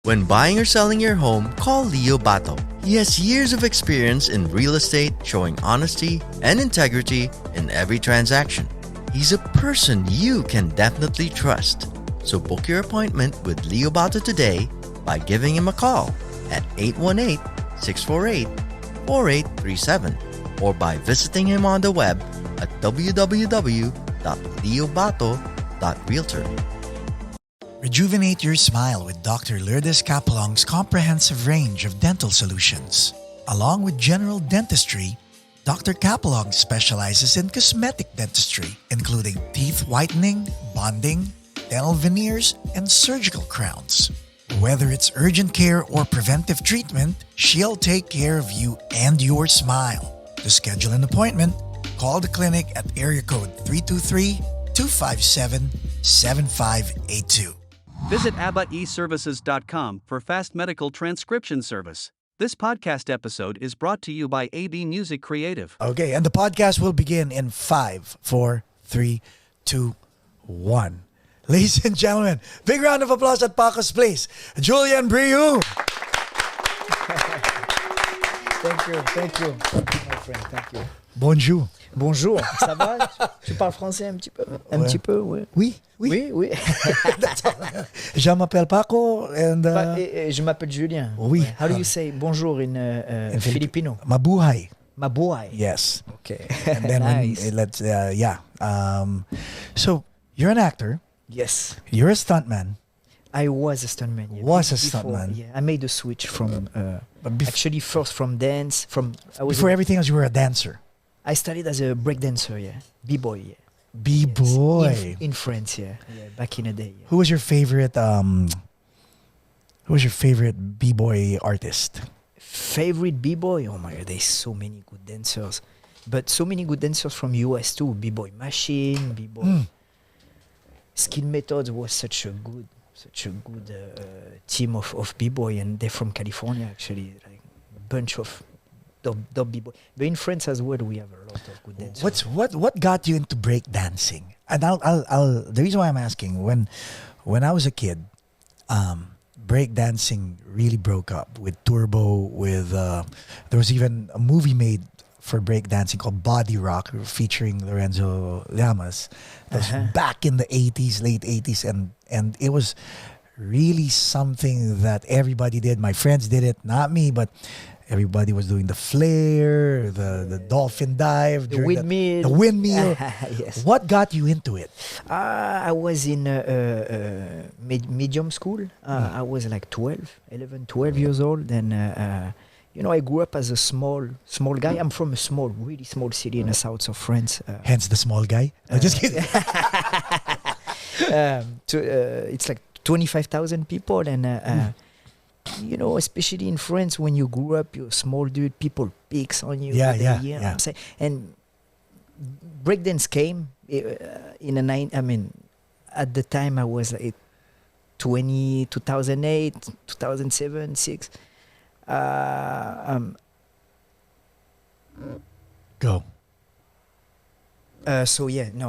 When buying or selling your home, call Leo Bato. He has years of experience in real estate, showing honesty and integrity in every transaction. He's a person you can definitely trust. So book your appointment with Leo Bato today by giving him a call at 818-648-4837 or by visiting him on the web at www.leobato.realtor. Rejuvenate your smile with Dr. Lourdes Capelong's comprehensive range of dental solutions. Along with general dentistry, Dr. Capelong specializes in cosmetic dentistry, including teeth whitening, bonding, dental veneers, and surgical crowns. Whether it's urgent care or preventive treatment, she'll take care of you and your smile. To schedule an appointment, call the clinic at area code 323-257-7582. Visit ABBAeServices.com for fast medical transcription service. This podcast episode is brought to you by AB Music Creative. Okay, and the podcast will begin in 5, 4, 3, 2, 1. Ladies and gentlemen, big round of applause at Pacos, please. Julien Briau. Thank you, my friend, thank you. Bonjour. Bonjour, ça va? Tu parles français un petit peu? Petit peu, oui. Oui. Oui. Je m'appelle Paco and... je m'appelle Julien. Oui. How do you say bonjour in Filipino? Mabuhay. Mabuhay. Yes. Okay. And then nice. So, you're an actor. Yes. You're a stuntman. I was a stuntman. Yeah. Stuntman. Yeah, I made a switch from... actually, first from dance. Before everything else, you were a dancer. I started as a breakdancer, yeah. B-boy, yeah. B-boy. Yes. In France, yeah. Back in the day. Yeah. Who was your favorite B-boy artist? Favorite B-boy? Oh my God, there's so many good dancers. But so many good dancers from US too. B-boy Machine, B-boy. Skill Methods was such a good team of B-boy, and they're from California actually. Like a bunch of dub B-boy. But in France as well, we have a lot of good dancers. What got you into break dancing? And I'll the reason why I'm asking, when I was a kid, break dancing really broke up with Turbo. With there was even a movie made for break dancing called Body Rock, featuring Lorenzo Llamas. That was back in the 80s, late 80s, and it was really something that everybody did. My friends did it, not me, but everybody was doing the flare, the dolphin dive, the windmill. The windmill. Yes. What got you into it? I was in medium school. I was like 12 years old. And, I grew up as a small guy. I'm from a really small city in the south of France. Hence the small guy? I'm just kidding. It's like 25,000 people. And, especially in France, when you grew up, you're a small dude, people picks on you. Yeah. What I'm saying? And breakdance came at the time I was like 2008, 2007, 6. Go.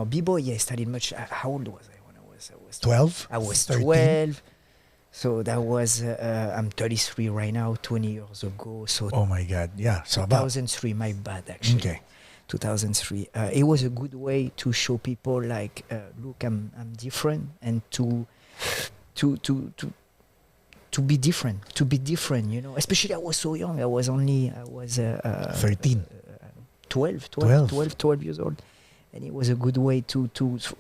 B-boy, I studied much. How old was I when I was 12? I was 13? 12. So that was, I'm 33 right now, 20 years ago. So oh my God, yeah. So about 2003, my bad actually. Okay. 2003. It was a good way to show people like, look, I'm different, and to be different, Especially I was so young. I was 13. 12 years old. And it was a good way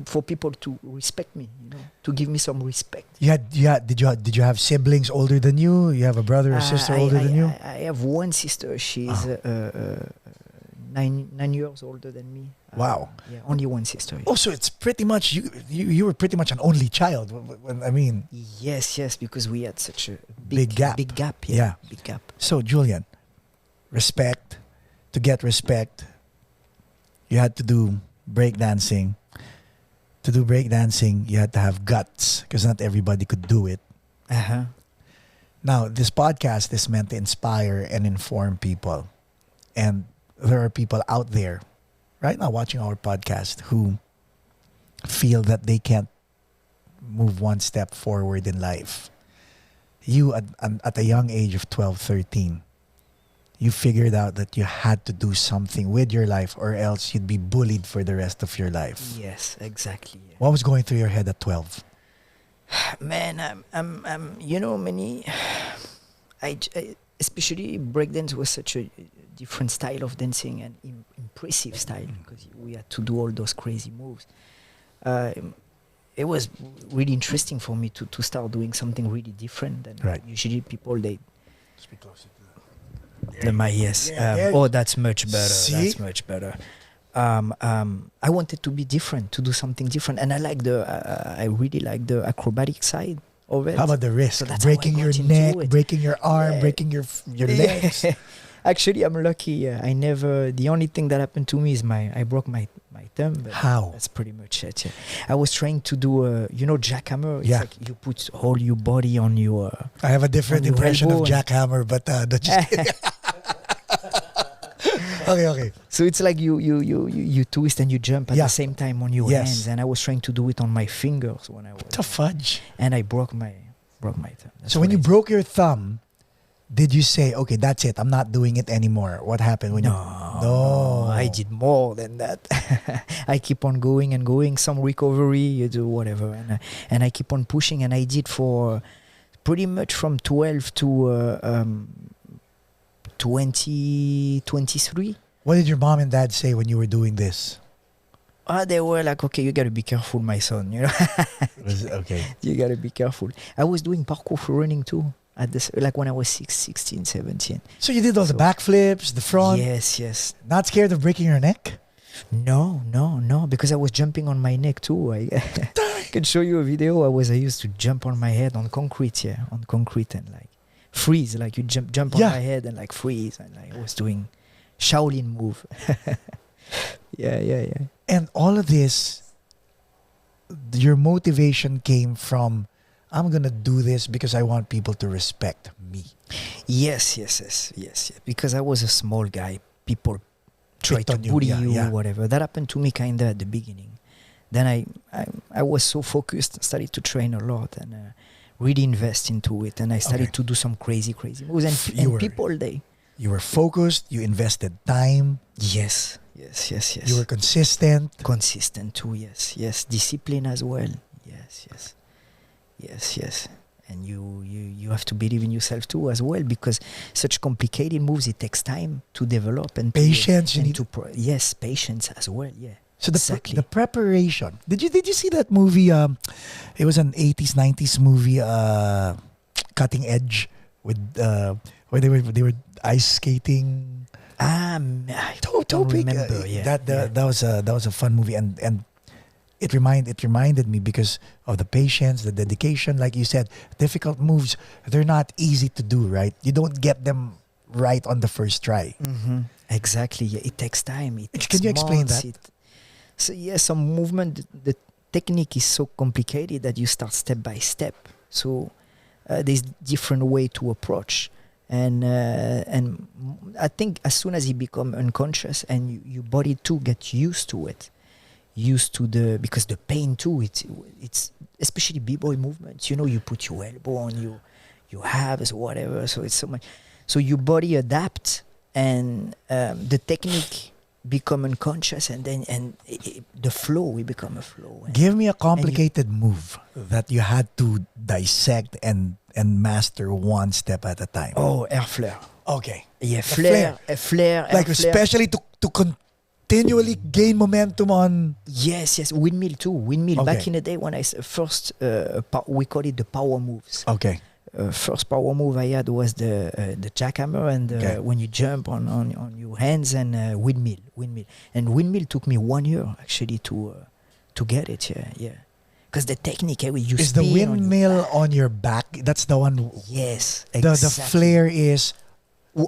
for people to respect me, to give me some respect. Did you have siblings older than you? You have a brother or sister older than you? I have one sister. She's 9 years older than me. Wow. Yeah, only one sister. Oh, so it's pretty much you were pretty much an only child. Yes, because we had such a big gap. Big gap. Yeah. Big gap. So Julien, respect. To get respect, you had to do breakdancing. To do breakdancing, you had to have guts, because not everybody could do it. Now, this podcast is meant to inspire and inform people. And there are people out there right now watching our podcast who feel that they can't move one step forward in life. you at a young age of 12, 13, you figured out that you had to do something with your life or else you'd be bullied for the rest of your life. Yes, exactly. Yeah. What was going through your head at 12? Man, you know, especially breakdance was such a different style of dancing and impressive style because we had to do all those crazy moves. It was really interesting for me to start doing something really different than usually people they. Speak closer to Yes. That's much better. See? That's much better. I wanted to be different, to do something different, and I really like the acrobatic side of it. How about the risk? So that's breaking how I your got into neck, it. breaking your arm, Yeah. breaking your legs. Actually, I'm lucky. I never. The only thing that happened to me is I broke my thumb. But How? That's pretty much it. Yeah. I was trying to do jackhammer. It's Yeah. like you put all your body on your. I have a different On your impression of elbow. jackhammer, but don't just kidding. Okay. So it's like you twist and you jump at Yeah. the same time on your Yes. hands, and I was trying to do it on my fingers when I was. What the fudge? And I broke my thumb. That's So when what you I did. broke your thumb, did you say, okay, that's it, I'm not doing it anymore? What happened when you... No, I did more than that. I keep on going and going. Some recovery, you do whatever, and I keep on pushing. And I did for pretty much from 12 to 23. What did your mom and dad say when you were doing this? They were like, okay, you gotta be careful, my son. You know, Okay. you gotta be careful. I was doing parkour for running too. At this, like when I was 16, 17. So you did all the backflips, the front. Yes. Not scared of breaking your neck? No, because I was jumping on my neck too. I can show you a video. I used to jump on my head on concrete, and like freeze, like you jump on my head and like freeze, and like I was doing Shaolin move. Yeah. And all of this, your motivation came from, I'm going to do this because I want people to respect me. Yes. Because I was a small guy. People try to bully you, whatever. That happened to me kind of at the beginning. Then I was so focused, started to train a lot and really invest into it. And I started to do some crazy moves. And people, You were focused, you invested time. Yes. You were consistent. Consistent too, yes. Discipline as well. Yes. And you have to believe in yourself too as well, because such complicated moves, it takes time to develop and patience. Patience as well. Yeah. So the preparation. Did you see that movie? It was an 80s 90s movie, Cutting Edge, with where they were ice skating. I don't remember. That was a fun movie, and it reminded me because of the patience, the dedication. Like you said, difficult moves, they're not easy to do, right? You don't get them right on the first try. Mm-hmm. Exactly. Yeah. It takes time. Can you explain that? Some movement, the technique is so complicated that you start step by step. So there's different way to approach. And I think as soon as you become unconscious and your body too gets used to it, because the pain too, it's especially b-boy movements, you put your elbow on your halves or whatever, so it's so much, so your body adapts and the technique become unconscious, and then the flow will become a flow. Give me a complicated move that you had to dissect and master one step at a time. Oh, air flare. Okay. Yeah, flare. Like especially to continually gain momentum on... Yes. Windmill too. Windmill. Okay. Back in the day when I first, we call it the power moves. Okay. First power move I had was the jackhammer and when you jump on your hands, and windmill. And windmill took me 1 year actually to get it. Yeah. Because the technique, you is the windmill on your back? That's the one. Yes, exactly. The flare is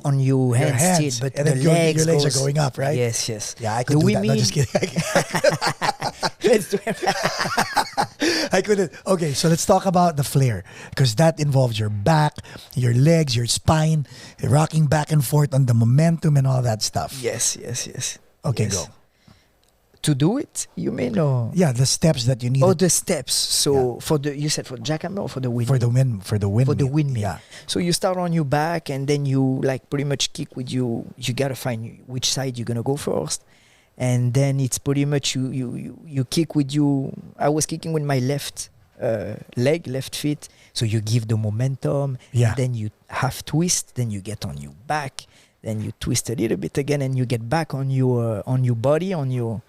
on your hands still, but and the then your legs goes, are going up, right? Yes. Yeah, I could do that. No, just kidding. Let's do it. I couldn't. Okay, so let's talk about the flare, because that involves your back, your legs, your spine, rocking back and forth on the momentum and all that stuff. Yes. Okay, yes. go. To do it, you mean, or Yeah, the steps that you need oh, the steps. So you said for jackhammer or for the windmill? for the windmill. For the windmill. Yeah. So you start on your back, and then you like pretty much kick with you. You gotta find which side you're gonna go first, and then it's pretty much you kick with you. I was kicking with my left leg, left feet. So you give the momentum. Yeah. And then you half twist. Then you get on your back. Then you twist a little bit again, and you get back on your body, on your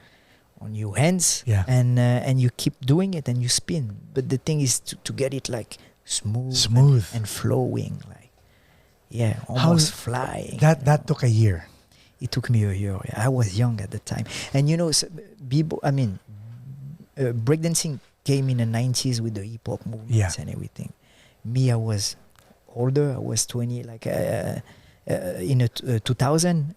hands. Yeah. And you keep doing it, and you spin. But the thing is to get it like smooth. And flowing, like almost flying. That took a year. It took me a year. Yeah. I was young at the time, and breakdancing came in the 90s with the hip hop movements and everything. Me, I was older. I was 20, like in 2000.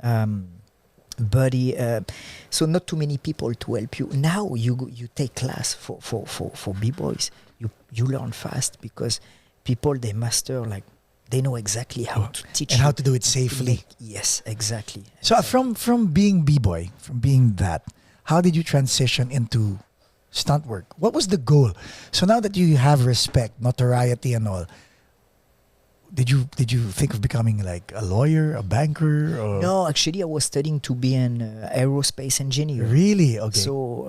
So not too many people to help you. Now you take class for b-boys. You learn fast because people, they master, like they know exactly how to teach and you how to do it safely. Yes, exactly. So from being b-boy, from being that, how did you transition into stunt work? What was the goal? So now that you have respect, notoriety and all, did you think of becoming like a lawyer, a banker? Or? No, actually I was studying to be an aerospace engineer. Really? Okay. So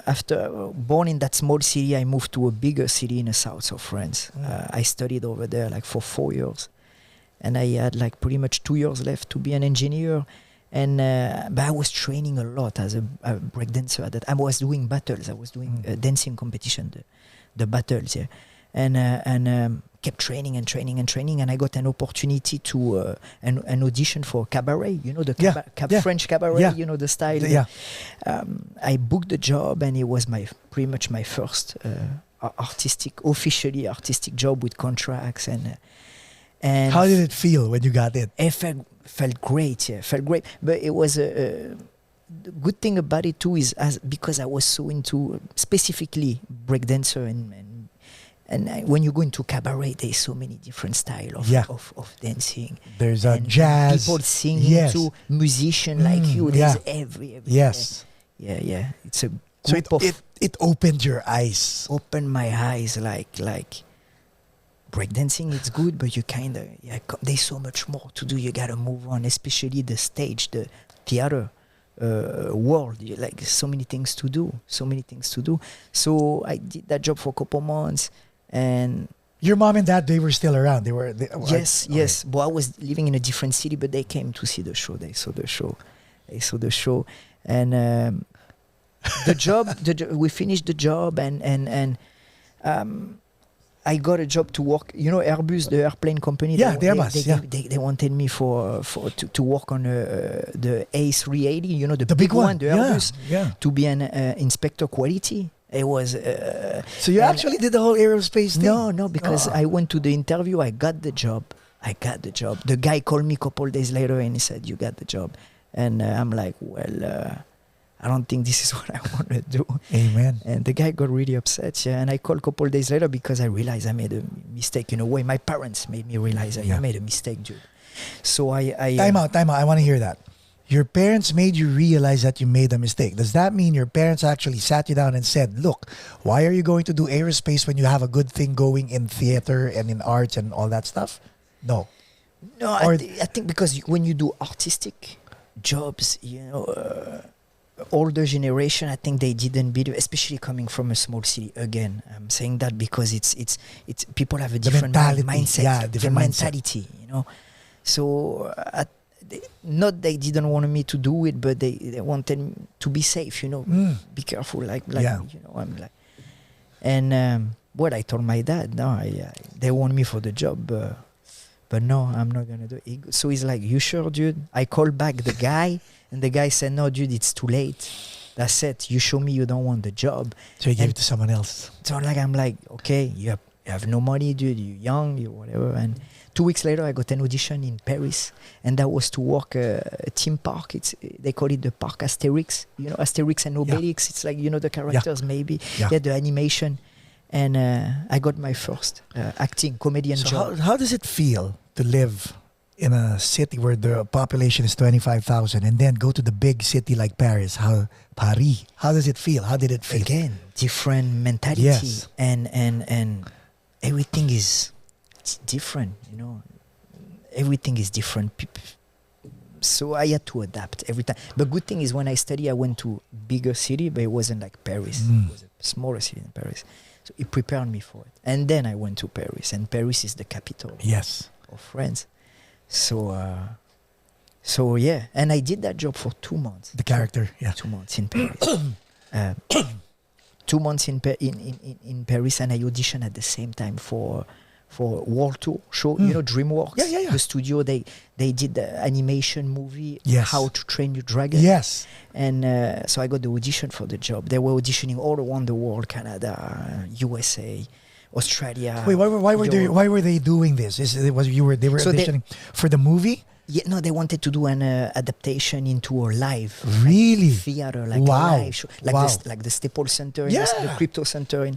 after born in that small city, I moved to a bigger city in the south of France. I studied over there like for 4 years, and I had like pretty much 2 years left to be an engineer. And but I was training a lot as a breakdancer at that. I was doing battles. I was doing dancing competition, the battles. Yeah, and kept training and training and training. And I got an opportunity to an audition for cabaret. You know the French cabaret. Yeah. You know the style. Yeah. I booked the job, and it was pretty much my first officially artistic job with contracts and. And how did it feel when you got it? It felt great, felt great. But it was the good thing about it too is because I was so into specifically breakdancer and when you go into cabaret, there's so many different styles of dancing. There's a jazz, people singing to musician like you. There's every yes. Yeah. It's a so group it opened your eyes. Opened my eyes like. Breakdancing, it's good, but you there's so much more to do. You gotta move on, especially the stage, the theater world. Like so many things to do. So I did that job for a couple months, and your mom and dad, they were still around. Yes. But I was living in a different city, but they came to see the show. They saw the show, and the job. We finished the job, and I got a job to work. You know Airbus, the airplane company. Yeah, the Airbus. They wanted me to work on the A380. You know the big one, the Airbus. Yeah. To be an inspector quality. It was. So you actually did the whole aerospace thing? No, because I went to the interview. I got the job. The guy called me a couple days later and he said, "You got the job," and I'm like, "Well." I don't think this is what I want to do. Amen. And the guy got really upset. Yeah, and I called a couple of days later because I realized I made a mistake in a way. My parents made me realize I made a mistake, dude. So I time out. I want to hear that. Your parents made you realize that you made a mistake. Does that mean your parents actually sat you down and said, "Look, why are you going to do aerospace when you have a good thing going in theater and in arts and all that stuff?" No. No, I think because when you do artistic jobs, older generation, I think they didn't be, especially coming from a small city. Again, I'm saying that because it's people have a different mindset, different mentality, So not they didn't want me to do it, but they wanted to be safe, Be careful, I'm like, and what I told my dad, no, they want me for the job, but no, I'm not gonna do it. So he's like, "You sure, dude?" I called back the guy. And the guy said, "No, dude, it's too late. That's it. You show me you don't want the job." So he gave it to someone else. So I'm like, okay, you have no money, dude. You're young, you whatever. And 2 weeks later, I got an audition in Paris, and that was to work a theme park. They call it the Park Asterix. Asterix and Obelix. It's like the characters maybe. Yeah, the animation. And I got my first acting comedian job. How does it feel to live in a city where the population is 25,000 and then go to the big city like Paris? Paris? How does it feel? How did it feel? Again, different mentality. Yes. And everything is it's different, you know. Everything is different. So I had to adapt every time. But good thing is when I study, I went to bigger city, but it wasn't like Paris. It was a smaller city than Paris. So it prepared me for it. And then I went to Paris, and Paris is the capital Yes. of France. So yeah, and I did that job for 2 months. The character, yeah. 2 months in Paris. 2 months in Paris, and I auditioned at the same time for World Tour show. You know, DreamWorks. Yeah. The studio they did the animation movie. Yes. How to Train Your Dragon. Yes. And so I got the audition for the job. They were auditioning all around the world: Canada, USA, Australia. Wait, why were they doing this? They were So auditioning for the movie? Yeah, no, they wanted to do an adaptation into a live Really? theater, like Wow. a live show, like Wow. like the Staples Center, Yeah. the Crypto Center,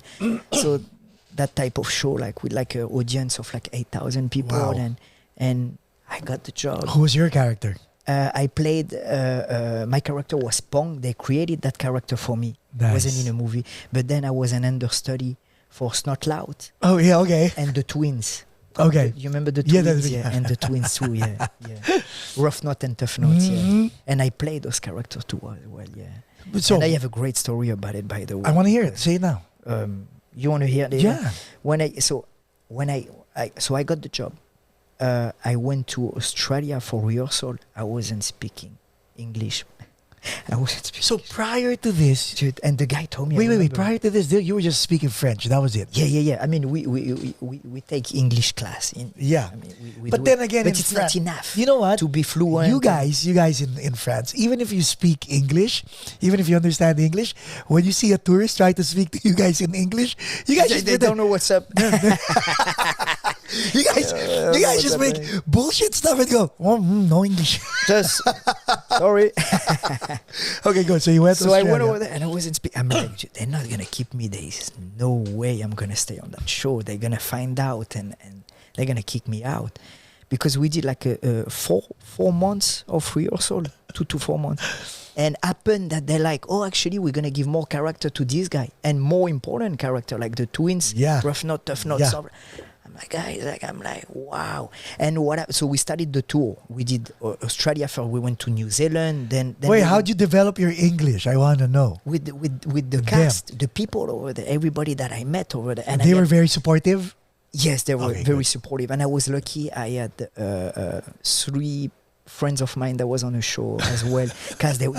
so that type of show, like with like an audience of like 8,000 people, Wow. and I got the job. Who was your character? I played. My character was Pong. They created that character for me. Nice. Wasn't in a movie, but then I was an understudy for Snot Loud Oh, yeah, okay. and the twins. Okay. You remember the Yeah, twins? that's- Yeah, and the twins too. Yeah. Rough Knot and Tough Knot. Mhm. Yeah, and I played those characters too as well. Yeah, So, and I have a great story about it, by the way. I want to hear it. Say it now. You want to hear it? Yeah. When I got the job, I went to Australia for rehearsal. I wasn't speaking English. I wasn't speaking. So prior to this, Dude, and the guy told me. wait. I remember- Prior to this, you were just speaking French. That was it. Yeah. I mean, we take English class. Yeah. I mean, we But do then it. again, but in it's Fran- not enough. You know what? To be fluent. You guys in France, even if you speak English, even if you understand English, when you see a tourist try to speak to you guys in English, you guys They, just they don't know what's up. you guys just make bullshit stuff and go, no English. Just sorry. Okay, good. So you went to So I Australia. went over there and I wasn't speaking. I'm like, "Dude, they're not gonna keep me. There's no way I'm gonna stay on that show. They're gonna find out and they're gonna kick me out." Because we did like a 4 months of rehearsal, 2 to 4 months. And happened that they're like, "Oh, actually, we're gonna give more character to this guy and more important character, like the twins, Yeah. Rough Knot, Tough Knot." Yeah. So I'm like, guys, I'm like, wow. And so we started the tour. We did Australia first. We went to New Zealand. Then Wait, we how'd you develop your English? I want to know. with the With them. cast, the people over there, everybody that I met over there, and They I were had- very supportive. yes, they were Okay, very good. supportive, and I was lucky. I had 3 friends of mine that was on the show as well, because they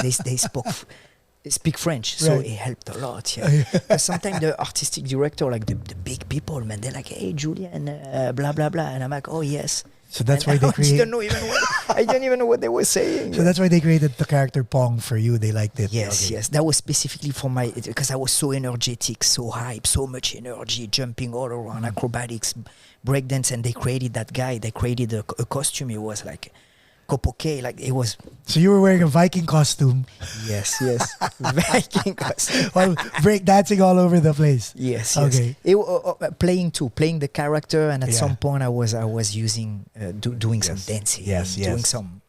speak French, so Right. it helped a lot. Yeah, 'Cause sometimes the artistic director, like the big people, man, they're like, "Hey, Julien, blah blah blah," and I'm like, "Oh yes." So that's And why they I created. didn't know even I didn't even know what they were saying. So that's why they created the character Pong for you. They liked it. Yes, Okay. yes. That was specifically for because I was so energetic, so hype, so much energy, jumping all around, acrobatics, breakdance, and they created that guy. They created a costume. It was like Copoke, like it was. So you were wearing a Viking costume Yes, Viking costume. while break dancing all over the place. Yes, Okay. Playing the character, and at Yeah. some point I was using doing some Yes. dancing, Yes, doing yes. some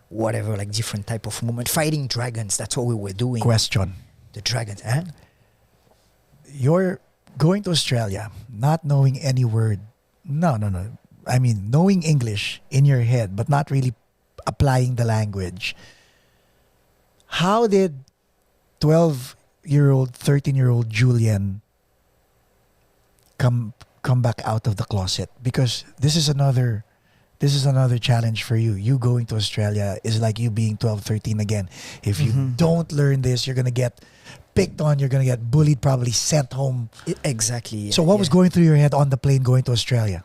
whatever, like different type of movement, fighting dragons. That's what we were doing. Question. The dragons, huh? You're going to Australia, not knowing any word. No. I mean, knowing English in your head, but not really applying the language. How did 12-year-old, 13-year-old Julien come back out of the closet? Because this is another challenge for you. You going to Australia is like you being 12, 13 again. If you don't learn this, you're going to get picked on, you're going to get bullied, probably sent home. Exactly. So what was going through your head on the plane going to Australia?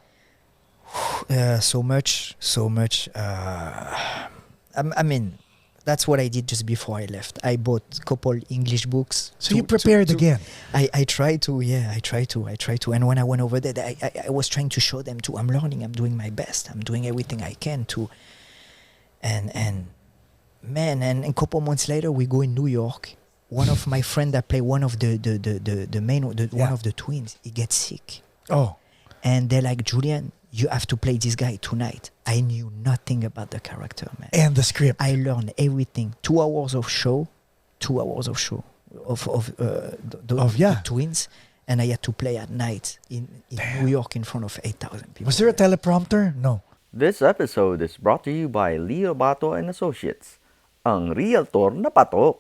So much. I mean, that's what I did just before I left. I bought a couple English books. So you prepared again. I try to. And when I went over there, I was trying to show them too. I'm learning. I'm doing my best. I'm doing everything I can to. And a couple months later, we go in New York. One of my friend that play one of one of the twins, he gets sick. Oh. And they're like, Julien, you have to play this guy tonight. I knew nothing about the character, man. And the script. I learned everything. 2 hours of show the twins, and I had to play at night in New York in front of 8,000 people. Was there a teleprompter? No. This episode is brought to you by Leo Bato and Associates, ang realtor na patok.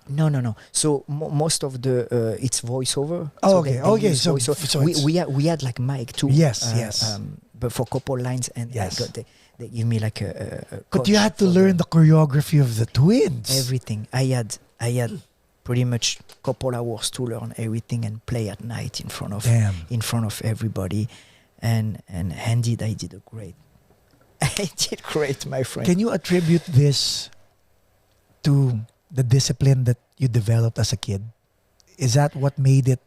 No. So most of the it's voiceover. Oh, so okay. they use So voiceover. we had like mic too. Yes. But for couple lines, and Yes. they give me like a But you coach had to for learn the choreography of the twins. everything. I had pretty much couple hours to learn everything and play at night in front of everybody, and I did a great. I did great, my friend. Can you attribute this to the discipline that you developed as a kid? Is that what made it?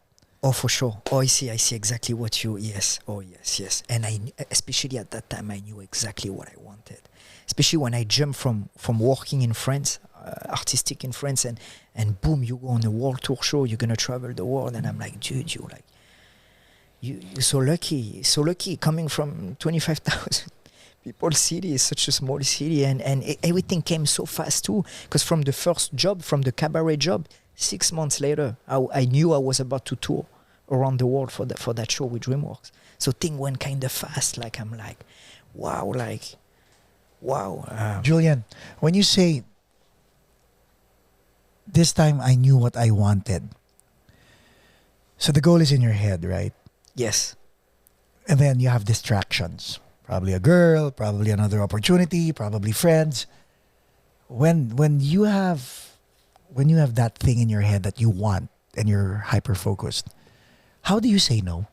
Oh, for sure. Oh, I see exactly what you. Yes. Oh, yes. And especially at that time, I knew exactly what I wanted. Especially when I jumped from working in France, artistic in France, and boom, you go on a world tour show. You're gonna travel the world, and I'm like, dude, you're so lucky coming from 25,000 people city. Is such a small city, and everything came so fast too. Because from the first job, from the cabaret job, 6 months later, I knew I was about to tour around the world for that show with DreamWorks. So thing went kind of fast. Like I'm like, wow. Julien, when you say this time I knew what I wanted, so the goal is in your head, right? Yes. And then you have distractions. Probably a girl, probably another opportunity, probably friends. When you have that thing in your head that you want and you're hyper focused, how do you say no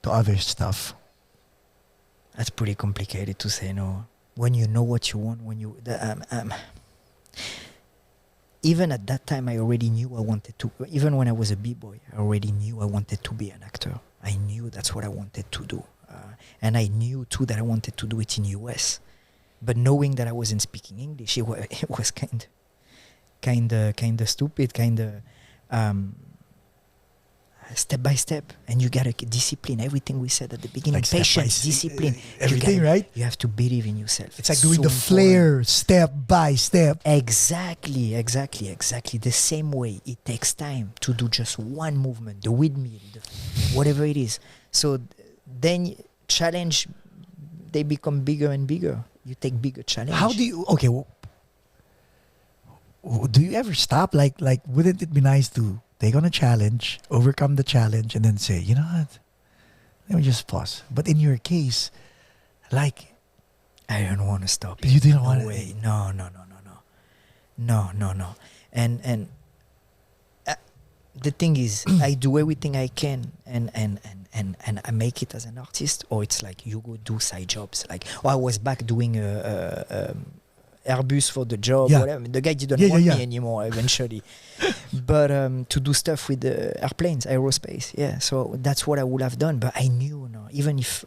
to other stuff? That's pretty complicated to say no. When you know what you want, even at that time, I already knew I wanted to. Even when I was a b-boy, I already knew I wanted to be an actor. I knew that's what I wanted to do, and I knew too that I wanted to do it in US. But knowing that I wasn't speaking English, it was kind of stupid, step by step. And you gotta discipline everything we said at the beginning. Like patience, discipline, everything, right? You have to believe in yourself. It's like doing the flare step by step. Exactly. The same way it takes time to do just one movement, the windmill, whatever it is. So then challenge, they become bigger and bigger. You take bigger challenge. How do you? Okay, do you ever stop? Like, wouldn't it be nice to take on a challenge, overcome the challenge, and then say, you know what? Let me just pause. But in your case, like, I don't want to stop. You didn't want to. Way. No. And the thing is, I do everything I can, and I make it as an artist, or it's like you go do side jobs. Like, I was back doing Airbus for the job. Yeah. Whatever. The guy didn't want me anymore eventually. But to do stuff with the airplanes, aerospace. Yeah. So that's what I would have done. But I knew, even if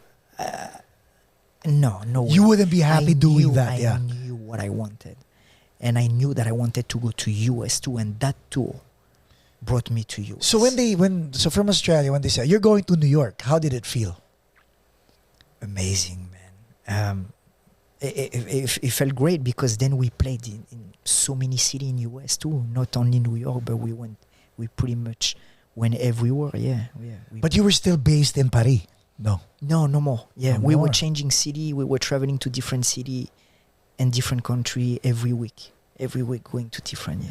no way. You wouldn't be happy doing that. I knew what I wanted, and I knew that I wanted to go to US too, and that tour brought me to US. So so from Australia, when they said you're going to New York, how did it feel? Amazing, man. It felt great because then we played in so many cities in US too, not only New York, but we pretty much went everywhere. Yeah. But you were still based in Paris. No, no more. Yeah, no we more. were changing city. We were traveling to different city and different country every week going to different.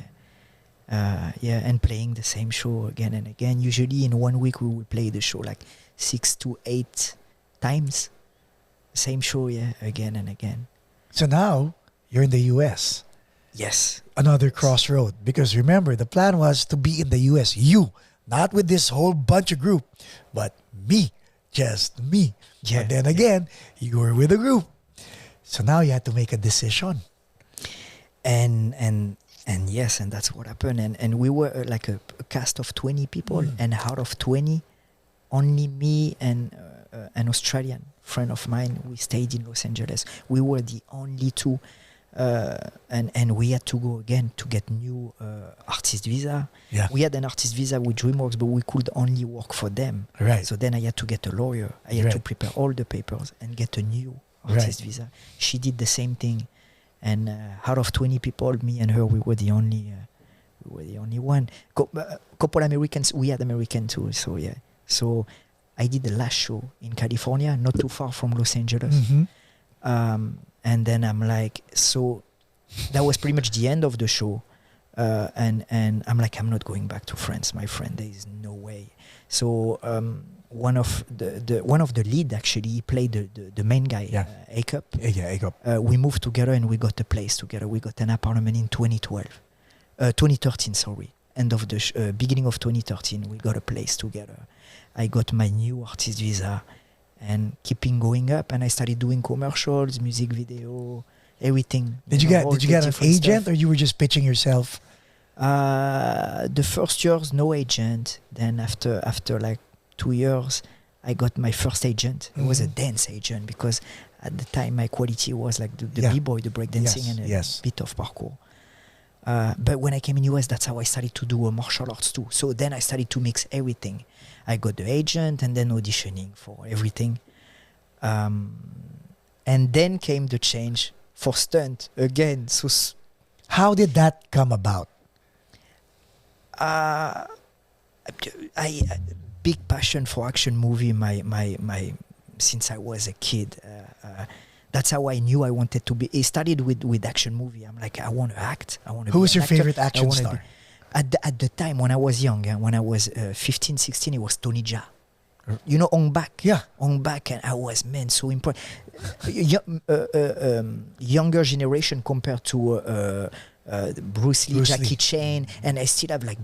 And playing the same show again and again. Usually in 1 week we will play the show like 6 to 8 times. Same show, again and again. So now you're in the US. Yes. Another crossroad. Because remember, the plan was to be in the US. You, not with this whole bunch of group, but me, just me. Yeah. But then again, you were with a group. So now you had to make a decision. And yes, and that's what happened. And we were like a cast of 20 people, and out of 20, only me and an Australian friend of mine, we stayed in Los Angeles. We were the only two And we had to go again to get new artist visa. Yeah. We had an artist visa with DreamWorks, but we could only work for them. Right. So then I had to get a lawyer. I had to Right. prepare all the papers and get a new artist visa. She did the same thing, and out of 20 people, me and her, we were the only one. Couple Americans, we had American too. So yeah. So I did the last show in California, not too far from Los Angeles. And then I'm like, so that was pretty much the end of the show. And I'm like, I'm not going back to France, my friend. There is no way. So one of the lead actually, he played the main guy, Acup. Acup. We moved together and we got a place together. We got an apartment in 2013, sorry. End of the beginning of 2013, we got a place together. I got my new artist visa. And keeping going up, and I started doing commercials, music video, everything. Did you get an agent, stuff. or you were just pitching yourself? The first years, no agent. Then after like 2 years, I got my first agent. It was a dance agent, because at the time my quality was like the b-boy, the breakdancing, and a bit of parkour. But when I came in US, that's how I started to do martial arts too. So then I started to mix everything. I got the agent and then auditioning for everything. And then came the change for stunt again. So how did that come about? I big passion for action movie. My since I was a kid. That's how I knew I wanted to be. It started with action movie. I'm like, I want to act. I want to. Who was your favorite action star? At the time when I was young, when I was 15, 16, it was Tony Jaa. You know Ong Bak? Yeah. Ong Bak, and I was, man, so impressed. Younger generation compared to Bruce Lee, Jackie Chan, and I still have like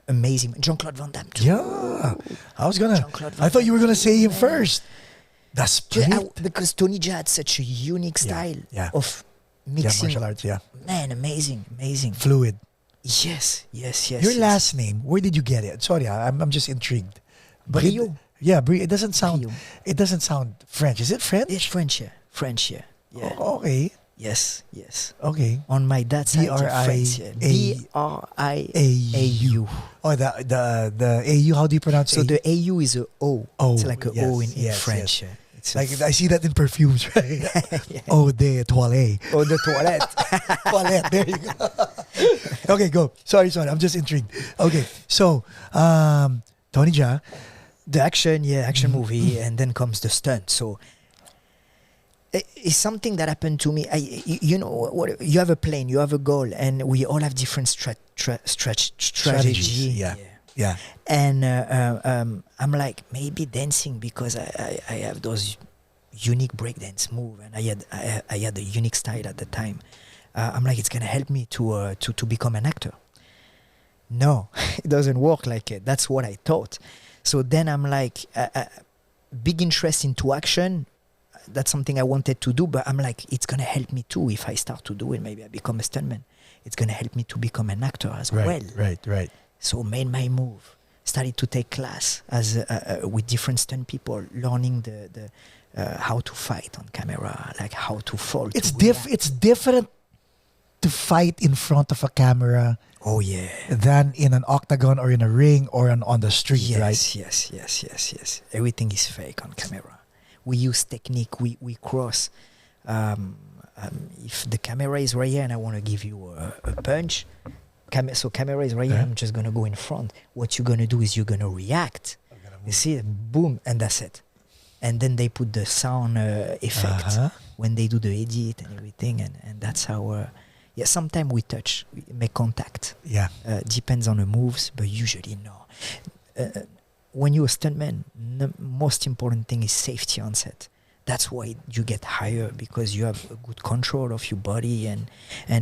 amazing Jean-Claude Van Damme too. Yeah. I thought you were gonna say him first. That's because Tony Jaa had such a unique style of mixing martial arts. Man, amazing. Fluid. Yes. Your last name, where did you get it? Sorry, I'm just intrigued. Briau. Briau. It doesn't sound French. Is it French? It's French, yeah. Oh, okay. Yes. Okay. On my dad's side, B-R-I-A-U. Oh, the AU, how do you pronounce it? So the AU is a O. It's like a O in French. Yes. Like I see that in perfumes, right? Eau de toilette. Eau de toilette. Toilette, there you go. Okay, go. Sorry, I'm just intrigued. Okay, so Tony Jaa. The action movie, and then comes the stunt. So it's something that happened to me. You know what? You have a plan, you have a goal, and we all have different strategy. Yeah. And I'm like, maybe dancing, because I have those unique breakdance move, and I had a unique style at the time. I'm like, it's gonna help me to become an actor. No, it doesn't work like it. That's what I thought. So then I'm like, big interest into action. That's something I wanted to do, but I'm like, it's gonna help me too if I start to do it. Maybe I become a stuntman. It's gonna help me to become an actor as well. Right. So made my move. Started to take class as with different stunt people, learning the how to fight on camera, like how to fall. It's different to fight in front of a camera. Oh yeah. Than in an octagon or in a ring or on the street, right? Yes. Everything is fake on camera. We use technique. We cross. If the camera is right here and I want to give you a punch, so camera is right here, I'm just going to go in front. What you're going to do is you're going to react. You see, boom, and that's it. And then they put the sound effect when they do the edit and everything. And that's how, sometimes we touch, we make contact. Yeah. Depends on the moves, but usually no. When you're a stuntman, the most important thing is safety on set. That's why you get hired, because you have a good control of your body,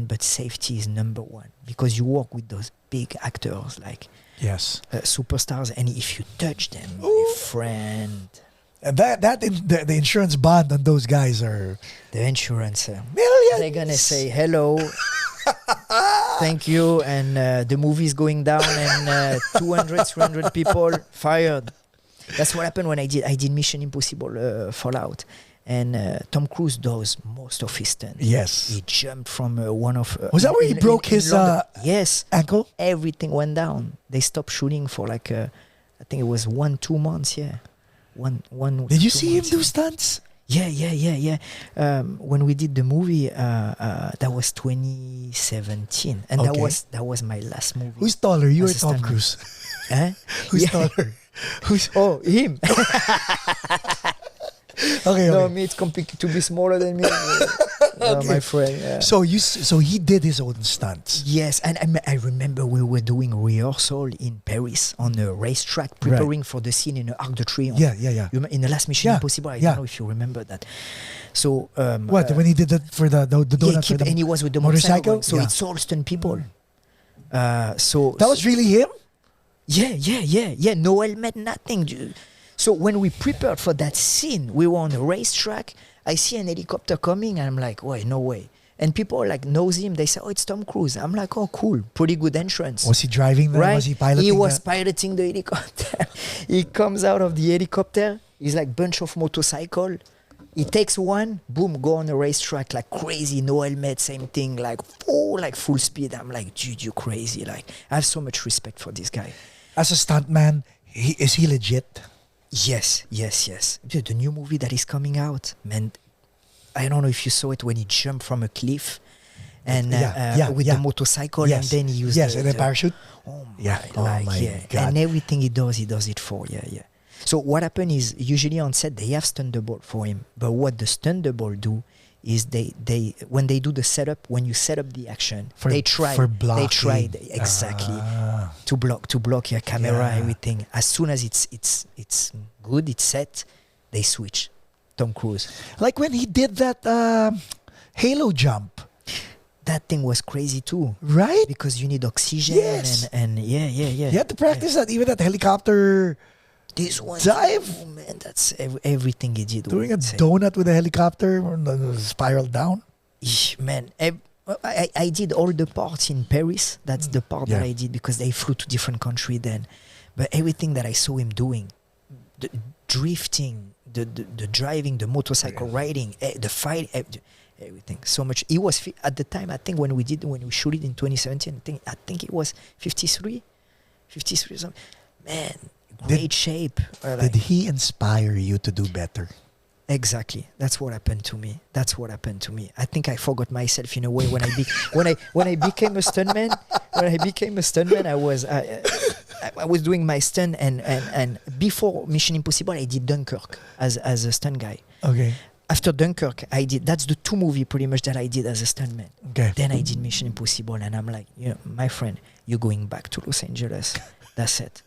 but safety is number one, because you work with those big actors like superstars, and if you touch them, my friend, and the insurance bond on those guys are the insurance millions. They're gonna say hello. Thank you, and the movie is going down, and 200, 300 people fired. That's what happened when I did Mission Impossible Fallout, And Tom Cruise does most of his stunts. Yes. He jumped from one of... Was that where he broke his yes. ankle? Everything went down. They stopped shooting for like, I think it was 1-2 months, yeah. Did you see him do stunts? Yeah. When we did the movie, that was 2017. And Okay. that was my last movie. Who's taller, you or As a Tom stuntman. Cruise? Huh? Who's Yeah. taller? Oh, him. Okay. No, me, it's complicated to be smaller than me. My friend. Yeah. So he did his own stunts. Yes, and I remember we were doing rehearsal in Paris on a racetrack, preparing for the scene in Arc de Triomphe. Yeah. In the last Mission Yeah, Impossible, I yeah. don't know if you remember that. So What, when he did that for the donuts? and he was with the motorcycle. motorcycle? So Yeah. it's all stunt people. So That was really him? Yeah. No helmet, nothing. So when we prepared for that scene, we were on a racetrack. I see an helicopter coming, and I'm like, "Wait, no way!" And people like knows him. They say, "Oh, it's Tom Cruise." I'm like, "Oh, cool, pretty good entrance." Was he driving them? Right? Was he piloting He was them? piloting the helicopter. He comes out of the helicopter. He's like bunch of motorcycle. He takes one, boom, go on a racetrack like crazy, no helmet, same thing, like full speed. I'm like, dude, you crazy. Like, I have so much respect for this guy. As a stuntman, is he legit? Yes. Dude, the new movie that is coming out, man, I don't know if you saw it when he jumped from a cliff and with the motorcycle, and then he used and then parachute. Oh my, Yeah. Oh my God. And everything he does it for. Yeah. So what happened is usually on set they have stunt double for him, but what the stunt double do is they when they do the setup, when you set up the action, they try exactly to block your camera, everything. As soon as it's good, it's set, they switch. Tom Cruise. Like when he did that Halo jump, That thing was crazy too, right? because you need oxygen. Yes. and yeah. You had to practice that, even that helicopter This one dive. oh man, that's everything he did. doing a was insane. donut with a helicopter spiral down. Eesh, man, I did all the parts in Paris. That's the part that I did because they flew to different country then. But everything that I saw him doing, the drifting, the driving, the motorcycle riding, the fight, everything. So much. He was at the time. I think when we shoot it in 2017. I think it was 53 or something. Man, great shape. Did he inspire you to do better? Exactly. That's what happened to me. I think I forgot myself in a way when I became a stuntman. I was doing my stunt and before Mission Impossible I did Dunkirk as a stunt guy. Okay. After Dunkirk that's the 2 movie pretty much that I did as a stuntman. Okay. Then I did Mission Impossible and I'm like, my friend, you're going back to Los Angeles. That's it.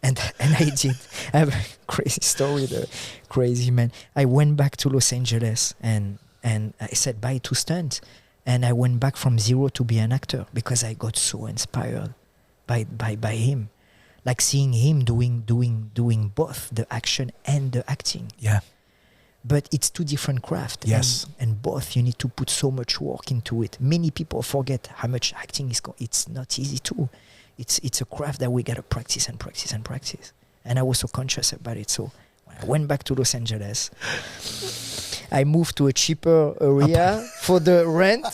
And I did. I have a crazy story there. Crazy, man. I went back to Los Angeles and I said bye to stunt. And I went back from zero to be an actor because I got so inspired by him. Like seeing him doing both the action and the acting. Yeah. But it's 2 different crafts. Yes. And both you need to put so much work into it. Many people forget how much acting is. It's not easy too. It's a craft that we gotta practice and practice and practice. And I was so conscious about it. So when I went back to Los Angeles, I moved to a cheaper area for the rent.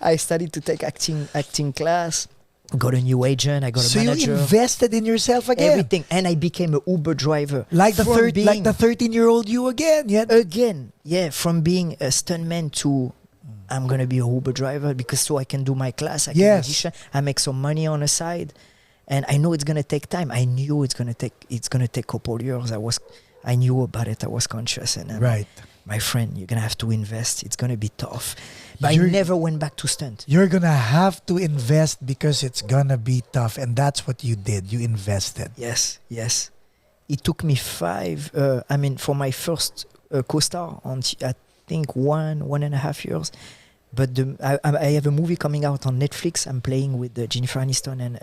I started to take acting class. Got a new agent. I got a manager. So you invested in yourself again. Everything, and I became an Uber driver. Like the From being- 13-year-old you again. Yeah. From being a stuntman to I'm gonna be a Uber driver because so I can do my class. I can Yes. audition. I make some money on the side, and I know it's gonna take time. I knew it's gonna take a couple years. I knew about it. I was conscious, and Right. my friend, you're gonna have to invest. It's gonna be tough. But I never went back to stunt. You're going to have to invest because it's going to be tough. And that's what you did. You invested. Yes. It took me 5. For my first co-star on I think 1.5 years. But I have a movie coming out on Netflix. I'm playing with Jennifer Aniston and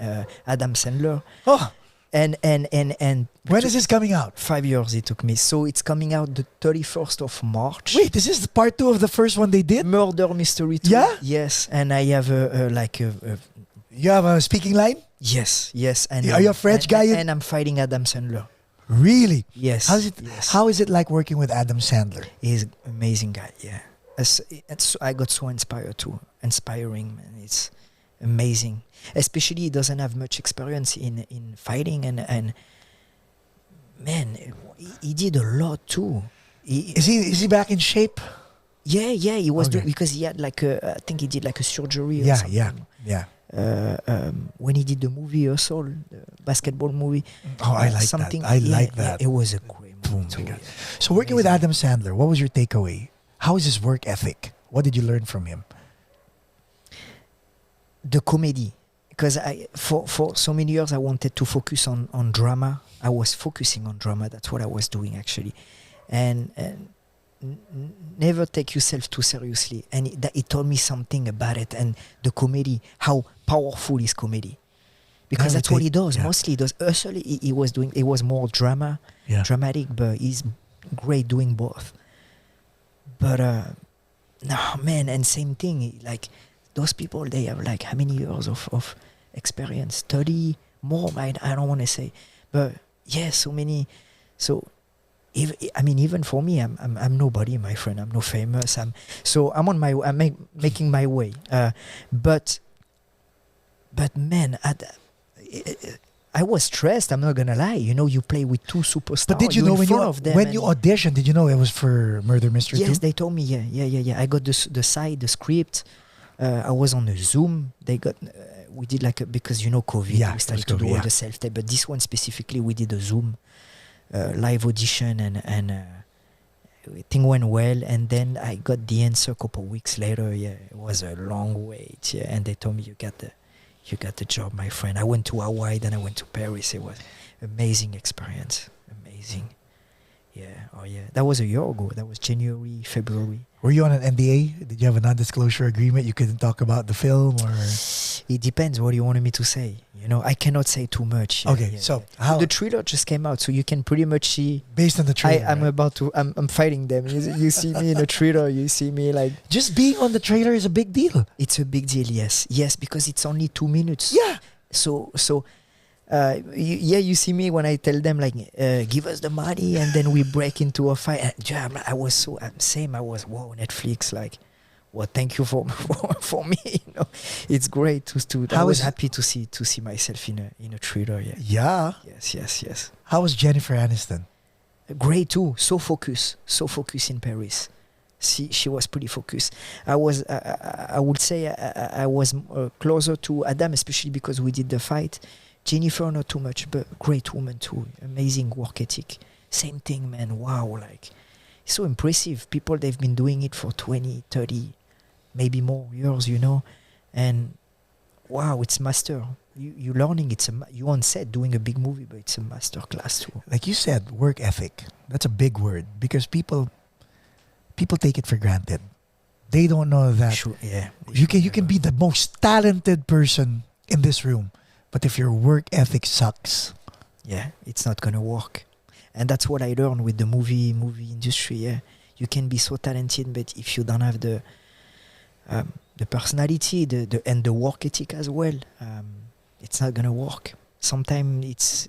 Adam Sandler. Oh, And when is this coming out? 5 years it took me. So it's coming out the 31st of March. Wait, this is part 2 of the first one they did? Murder Mystery 2. Yeah? Yes. And I have You have a speaking line? yes. And Are you a French guy? And I'm fighting Adam Sandler. Really? Yes. Yes. How is it like working with Adam Sandler? He's amazing guy. Yeah. I got so inspired too. Inspiring, man. It's amazing. Especially he doesn't have much experience in fighting and man, he did a lot too. Is he back in shape? Yeah, he was Okay. doing, because he had like I think he did like a surgery or Yeah, something. yeah. When he did the movie also, the basketball movie. Oh, I like something. that. I like Yeah, that. it was a great Oh movie my too. God. Yeah. So working with Amazing. Adam Sandler, what was your takeaway? How is his work ethic? What did you learn from him? The comedy, because for so many years I wanted to focus on drama. I was focusing on drama. That's what I was doing actually, and never take yourself too seriously. And he told me something about it, and the comedy, how powerful is comedy, because Never that's what he take- does. yeah. Mostly he does. Usually he was more dramatic, but he's great doing both. But no, man, and same thing, like those people, they have like how many years of experience? 30 more, I don't want to say, but yeah, so many. So even for me, I'm nobody, my friend. I'm no famous. I'm on my I'm making my way. But man, I was stressed. I'm not gonna lie. You know, you play with two superstars. But did you you're know in front of them when and- you auditioned? Did you know it was for Murder Mystery Yes, 2? they told me. Yeah. I got the script. I was on a Zoom. They got. We did like because COVID. Yeah, We started it was to do COVID, all yeah. the self tape, but this one specifically, we did a Zoom live audition, and thing went well. And then I got the answer a couple of weeks later. Yeah, it was a long wait. Yeah, and they told me you got the job, my friend. I went to Hawaii, then I went to Paris. It was amazing experience. Amazing. Yeah. Oh yeah. That was a year ago. That was January, February. Were you on an NDA? Did you have a non-disclosure agreement? You couldn't talk about the film, or It depends what you wanted me to say. I cannot say too much. Okay, so how- the trailer just came out, so you can pretty much see. based on the trailer? I'm right? about to. I'm fighting them. You see me in a trailer. You see me like. Just being on the trailer is a big deal. It's a big deal. Yes, because it's only 2 minutes. Yeah. So. You see me when I tell them like, give us the money, and then we break into a fight. And, yeah, I was so same. I was wow, Netflix like, well, thank you for me. It's great to. I How was is- happy to see myself in a trailer. Yeah. Yeah. Yes. How was Jennifer Aniston? Great too. So focused in Paris. She was pretty focused. I would say I was closer to Adam, especially because we did the fight. Jennifer, not too much, but great woman too. Amazing work ethic. Same thing, man. Wow, like, so impressive. People, they've been doing it for 20, 30, maybe more years, and wow, it's master. You learning. You on set doing a big movie, but it's a master class too. Like you said, work ethic. That's a big word because people take it for granted. They don't know that Sure, yeah. you can be the most talented person in this room, but if your work ethic sucks, Yeah, it's not gonna work. And that's what I learned with the movie industry. Yeah, you can be so talented, but if you don't have the personality, and the work ethic as well, it's not gonna work. Sometimes it's.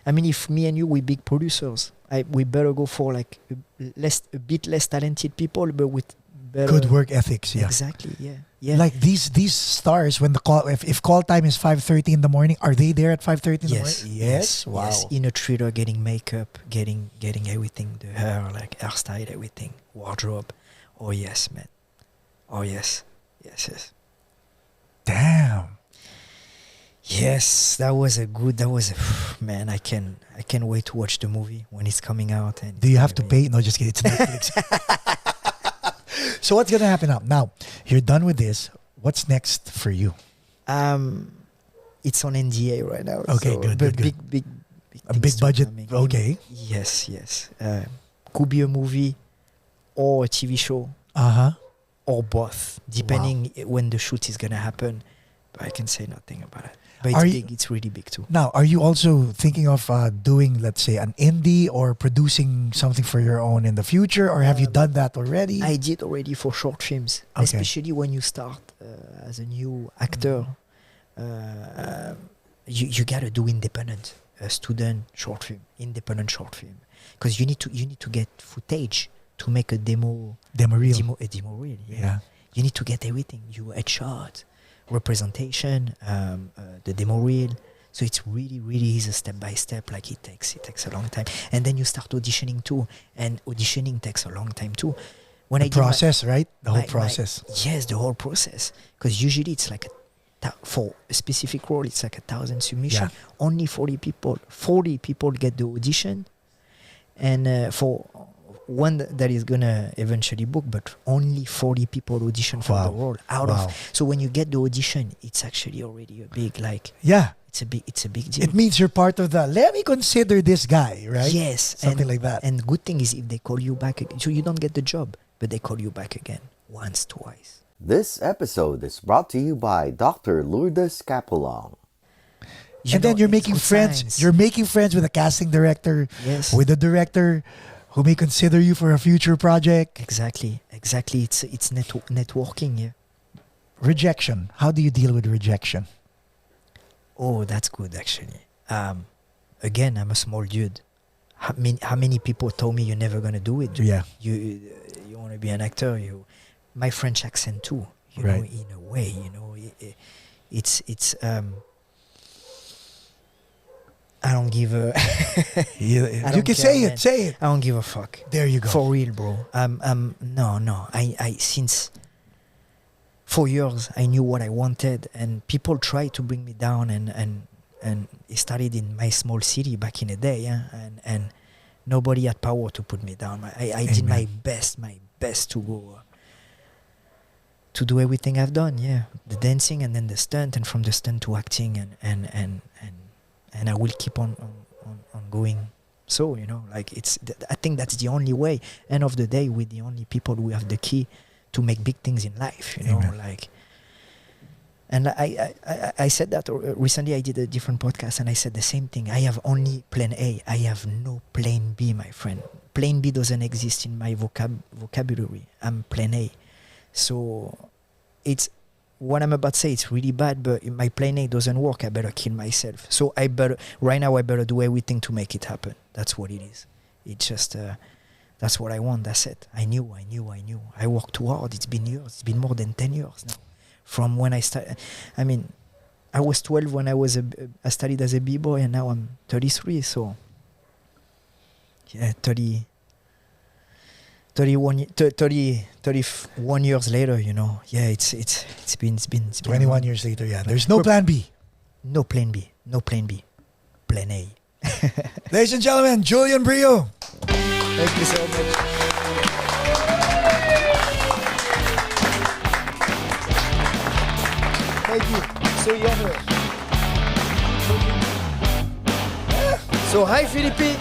I mean, if me and you, we big producers, we better go for like a bit less talented people, but with better good work ethics. Yeah. Exactly. Yeah. Like these stars, when the call if call time is 5:30 in the morning, are they there at 5:30 in the morning? Yes. Wow. Yes. In a trailer, getting makeup, getting everything, the hair, like hairstyle, everything, wardrobe. Oh yes, man. Oh yes. Damn. Yes, that was man. I can't wait to watch the movie when it's coming out. And Do you have to pay? No, just kidding. It's Netflix. So what's gonna happen now? You're done with this. What's next for you? It's on NDA right now. Okay, so, good, but good. big A things big to budget. coming. Okay. Yes. Could be a movie or a TV show Uh-huh. or both, depending when the shoot is gonna happen. But I can say nothing about it. But Are it's you- big. It's really big too. Now, are you also thinking of doing, let's say, an indie or producing something for your own in the future, or have you done that already? I did already for short films, Okay. especially when you start as a new actor. You gotta do independent. a student short film, independent short film, because you need to get footage to make a demo reel. a demo reel. Yeah. You need to get everything. You headshot, representation, the demo reel. So it's really is a step by step. Like it takes a long time, and then you start auditioning too, and auditioning takes a long time too. When The I did my- process, right? The whole my- process. yes, the whole process. Because usually it's like for a specific role, it's like 1,000 submission. Yeah. Only 40 people get the audition, and for one that is gonna eventually book, but only 40 people audition for Wow. the role out Wow. of. So when you get the audition, it's actually already a big Yeah. it's a big deal. It means you're part of the, let me consider this guy, right? Yes, Something and, like that. And good thing is if they call you back, so you don't get the job, but they call you back again once, twice. This episode is brought to you by Dr. Lourdes Capulong. And then you're it's making good friends. signs. You're making friends with a casting director, Yes. with a director who may consider you for a future project. Exactly. It's networking. Yeah. Rejection. How do you deal with rejection? Oh, that's good actually. Again, I'm a small dude. How many people told me you're never gonna do it? Yeah. You want to be an actor. My French accent too. You know, Right. in a way, it's I don't give a. You don't can care, say man. it. Say it. I don't give a fuck. There you go. For real, bro. No. I since 4 years I knew what I wanted, and people tried to bring me down, and it started in my small city back in the day, yeah. And nobody had power to put me down. I did my best to go. To do everything I've done, yeah. The dancing and then the stunt, and from the stunt to acting, and I will keep on going. So, like I think that's the only way. End of the day, we're the only people who have the key to make big things in life, Amen. like. And I said that recently. I did a different podcast, and I said the same thing. I have only plan A. I have no plan B, my friend. Plan B doesn't exist in my vocabulary. I'm plan A. So it's what I'm about to say. It's really bad, but if my plan A doesn't work, I better kill myself. So right now I better do everything to make it happen. That's what it is. It's just that's what I want. That's it. I knew. I worked too hard. It's been years. It's been more than 10 years now. From when I started. I mean, I was 12 when I studied as a b-boy, and now I'm 33. So yeah, 31 years later, yeah, it's been 21 years later, yeah. There's no plan B. No plan B. Plan A. Ladies and gentlemen, Julien Briau. Thank you so much. Thank you. So you have So hi Philippe.